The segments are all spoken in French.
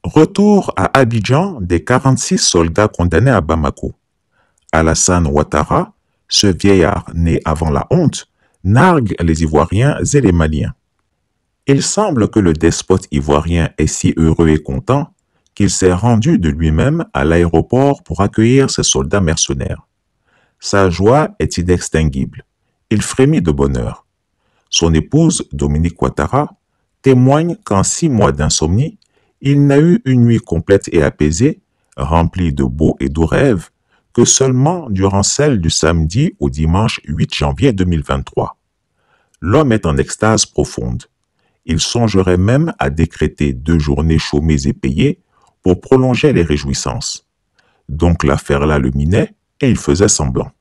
Retour à Abidjan des 46 soldats condamnés à Bamako. Alassane Ouattara, ce vieillard né avant la honte, nargue les Ivoiriens et les Maliens. Il semble que le despote ivoirien est si heureux et content qu'il s'est rendu de lui-même à l'aéroport pour accueillir ses soldats mercenaires. Sa joie est inextinguible. Il frémit de bonheur. Son épouse, Dominique Ouattara, témoigne qu'en 6 mois d'insomnie, il n'a eu une nuit complète et apaisée, remplie de beaux et doux rêves, que seulement durant celle du samedi au dimanche 8 janvier 2023. L'homme est en extase profonde. Il songerait même à décréter 2 journées chômées et payées pour prolonger les réjouissances. Donc l'affaire-là le minait et il faisait semblant.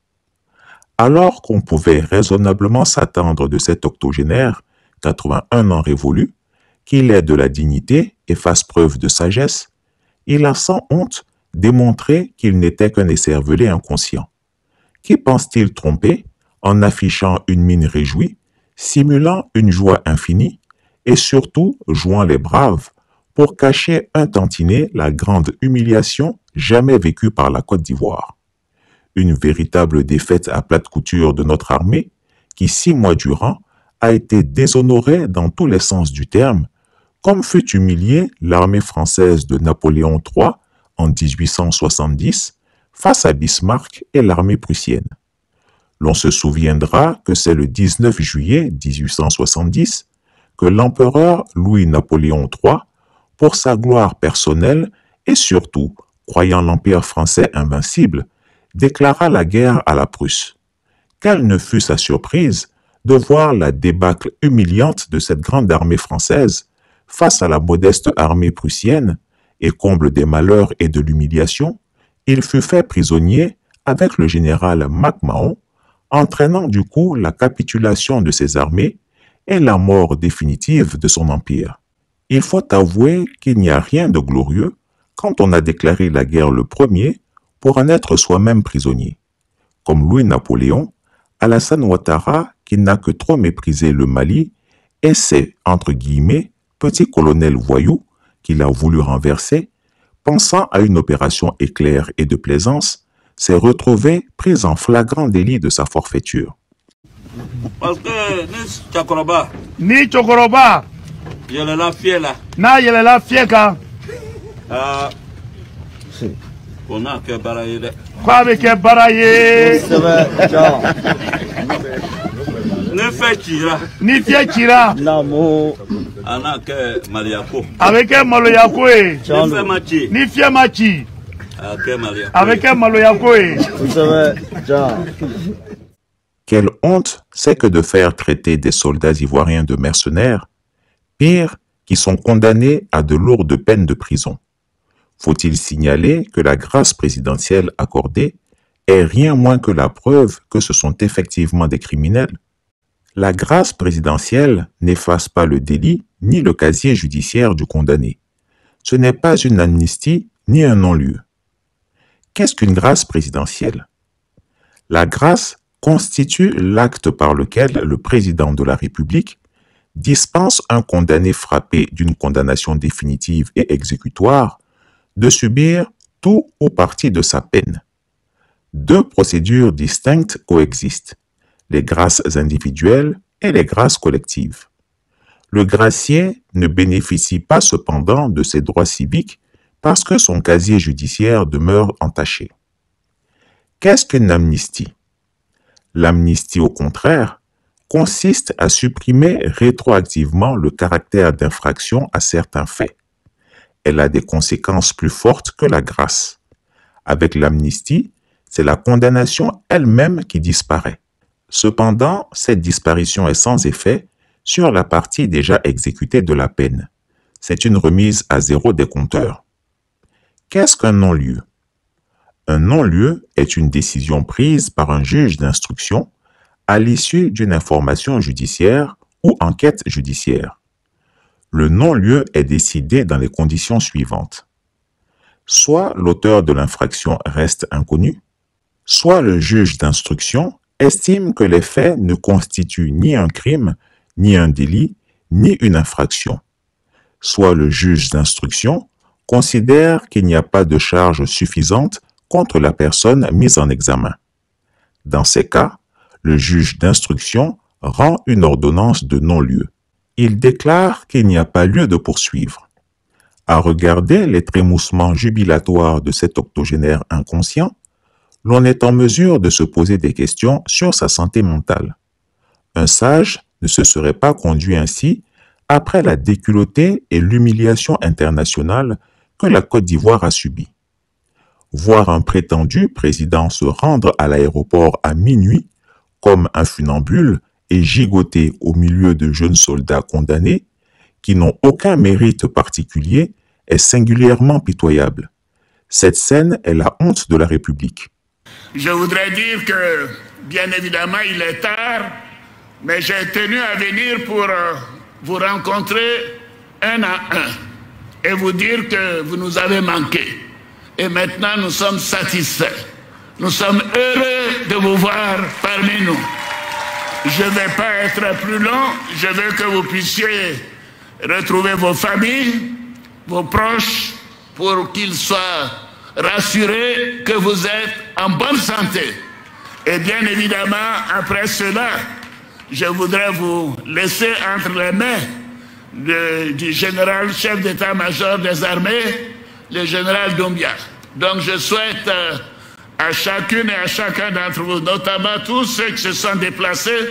Alors qu'on pouvait raisonnablement s'attendre de cet octogénaire, 81 ans révolus, qu'il ait de la dignité et fasse preuve de sagesse, il a sans honte démontré qu'il n'était qu'un écervelé inconscient. Qui pense-t-il tromper en affichant une mine réjouie, simulant une joie infinie et surtout jouant les braves pour cacher un tantinet la grande humiliation jamais vécue par la Côte d'Ivoire? Une véritable défaite à plate couture de notre armée qui 6 mois durant a été déshonorée dans tous les sens du terme, comme fut humiliée l'armée française de Napoléon III en 1870 face à Bismarck et l'armée prussienne. L'on se souviendra que c'est le 19 juillet 1870 que l'empereur Louis-Napoléon III, pour sa gloire personnelle et surtout croyant l'Empire français invincible, déclara la guerre à la Prusse. Quelle ne fut sa surprise de voir la débâcle humiliante de cette grande armée française face à la modeste armée prussienne, et comble des malheurs et de l'humiliation, il fut fait prisonnier avec le général MacMahon, entraînant du coup la capitulation de ses armées et la mort définitive de son empire. Il faut avouer qu'il n'y a rien de glorieux quand on a déclaré la guerre le premier pour en être soi-même prisonnier. Comme Louis-Napoléon, Alassane Ouattara, qui n'a que trop méprisé le Mali, et ses, entre guillemets, petits colonels voyous qu'il a voulu renverser, pensant à une opération éclair et de plaisance, s'est retrouvé pris en flagrant délit de sa forfaiture. Parce que ni Chokoroba, il y a la fière là. na yele la fieka, On a que barayer. kwa beke baraye, Ne fait tira. ni fie chira, On a que Mariako. avec un maloyakoe, Ne fait machi. ni fie machi, Que Mariako. avec un maloyakoe. Quelle honte c'est que de faire traiter des soldats ivoiriens de mercenaires, pire, qui sont condamnés à de lourdes peines de prison. Faut-il signaler que la grâce présidentielle accordée est rien moins que la preuve que ce sont effectivement des criminels? La grâce présidentielle n'efface pas le délit ni le casier judiciaire du condamné. Ce n'est pas une amnistie ni un non-lieu. Qu'est-ce qu'une grâce présidentielle? La grâce constitue l'acte par lequel le président de la République dispense un condamné frappé d'une condamnation définitive et exécutoire de subir tout ou partie de sa peine. 2 procédures distinctes coexistent, les grâces individuelles et les grâces collectives. Le gracié ne bénéficie pas cependant de ses droits civiques parce que son casier judiciaire demeure entaché. Qu'est-ce qu'une amnistie? L'amnistie, au contraire, consiste à supprimer rétroactivement le caractère d'infraction à certains faits. Elle a des conséquences plus fortes que la grâce. Avec l'amnistie, c'est la condamnation elle-même qui disparaît. Cependant, cette disparition est sans effet sur la partie déjà exécutée de la peine. C'est une remise à zéro des compteurs. Qu'est-ce qu'un non-lieu? Un non-lieu est une décision prise par un juge d'instruction à l'issue d'une information judiciaire ou enquête judiciaire. Le non-lieu est décidé dans les conditions suivantes. Soit l'auteur de l'infraction reste inconnu, soit le juge d'instruction estime que les faits ne constituent ni un crime, ni un délit, ni une infraction. Soit le juge d'instruction considère qu'il n'y a pas de charge suffisante contre la personne mise en examen. Dans ces cas, le juge d'instruction rend une ordonnance de non-lieu. Il déclare qu'il n'y a pas lieu de poursuivre. À regarder les trémoussements jubilatoires de cet octogénaire inconscient, l'on est en mesure de se poser des questions sur sa santé mentale. Un sage ne se serait pas conduit ainsi après la déculottée et l'humiliation internationale que la Côte d'Ivoire a subie. Voir un prétendu président se rendre à l'aéroport à minuit comme un funambule et gigoter au milieu de jeunes soldats condamnés qui n'ont aucun mérite particulier est singulièrement pitoyable. Cette scène est la honte de la République. Je voudrais dire que, bien évidemment, il est tard, mais j'ai tenu à venir pour vous rencontrer un à un et vous dire que vous nous avez manqué. Et maintenant, nous sommes satisfaits. Nous sommes heureux de vous voir parmi nous. Je ne vais pas être plus long. Je veux que vous puissiez retrouver vos familles, vos proches, pour qu'ils soient rassurés que vous êtes en bonne santé. Et bien évidemment, après cela, je voudrais vous laisser entre les mains du général chef d'état-major des armées, le général Doumbia. Donc je souhaite à chacune et à chacun d'entre vous, notamment tous ceux qui se sont déplacés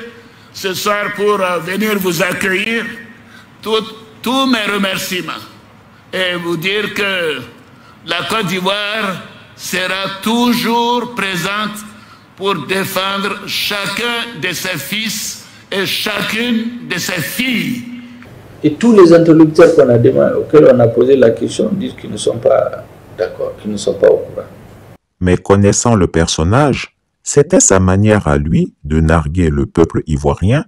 ce soir pour venir vous accueillir, tous mes remerciements et vous dire que la Côte d'Ivoire sera toujours présente pour défendre chacun de ses fils et chacune de ses filles. Et tous les interlocuteurs qu'on a demandé, auxquels on a posé la question disent qu'ils ne sont pas d'accord, qu'ils ne sont pas au courant. Mais connaissant le personnage, c'était sa manière à lui de narguer le peuple ivoirien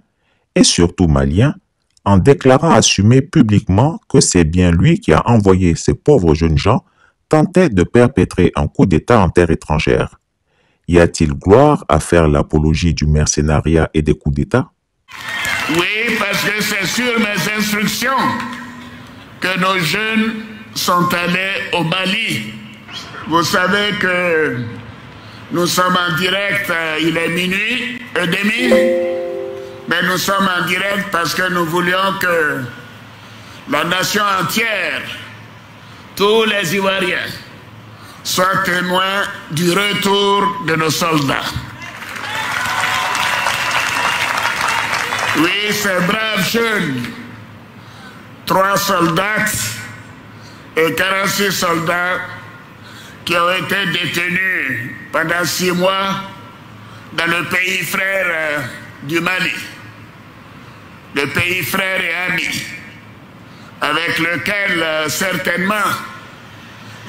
et surtout malien en déclarant assumer publiquement que c'est bien lui qui a envoyé ces pauvres jeunes gens tenter de perpétrer un coup d'État en terre étrangère. Y a-t-il gloire à faire l'apologie du mercenariat et des coups d'État? Oui, parce que c'est sur mes instructions que nos jeunes sont allés au Mali. Vous savez que nous sommes en direct, il est minuit et demi, mais nous sommes en direct parce que nous voulions que la nation entière, tous les Ivoiriens, soient témoins du retour de nos soldats. Oui, ces braves jeunes, 3 soldats et 46 soldats qui ont été détenus pendant 6 mois dans le pays frère du Mali, le pays frère et ami, avec lequel certainement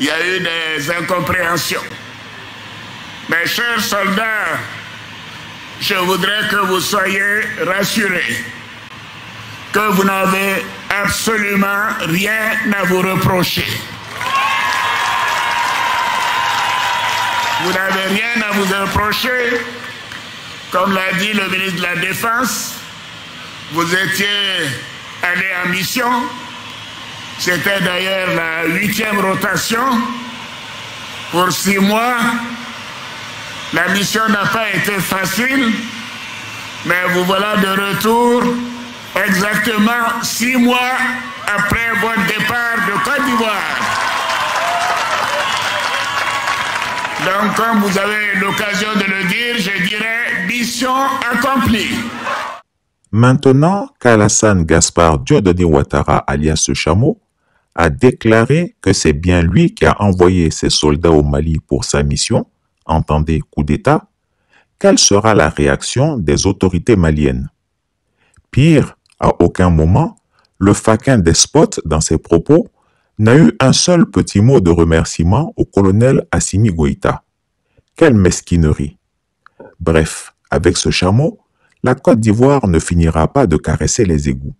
il y a eu des incompréhensions. Mes chers soldats, je voudrais que vous soyez rassurés, que vous n'avez absolument rien à vous reprocher. Vous n'avez rien à vous reprocher. Comme l'a dit le ministre de la Défense, vous étiez allé en mission. C'était d'ailleurs la 8e rotation pour 6 mois. La mission n'a pas été facile, mais vous voilà de retour exactement 6 mois après votre départ de Côte d'Ivoire. Donc, comme vous avez l'occasion de le dire, je dirais mission accomplie. Maintenant qu'Alassane Gaspard Dieudonné Ouattara, alias Chameau, a déclaré que c'est bien lui qui a envoyé ses soldats au Mali pour sa mission, entendez coup d'État, quelle sera la réaction des autorités maliennes? Pire, à aucun moment, le faquin despote dans ses propos n'a eu un seul petit mot de remerciement au colonel Assimi Goïta. Quelle mesquinerie! Bref, avec ce chameau, la Côte d'Ivoire ne finira pas de caresser les égouts.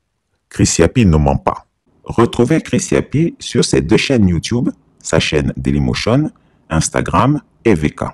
Chris Yapi ne ment pas. Retrouvez Chris Yapi sur ses 2 chaînes YouTube, sa chaîne Dailymotion, Instagram et VK.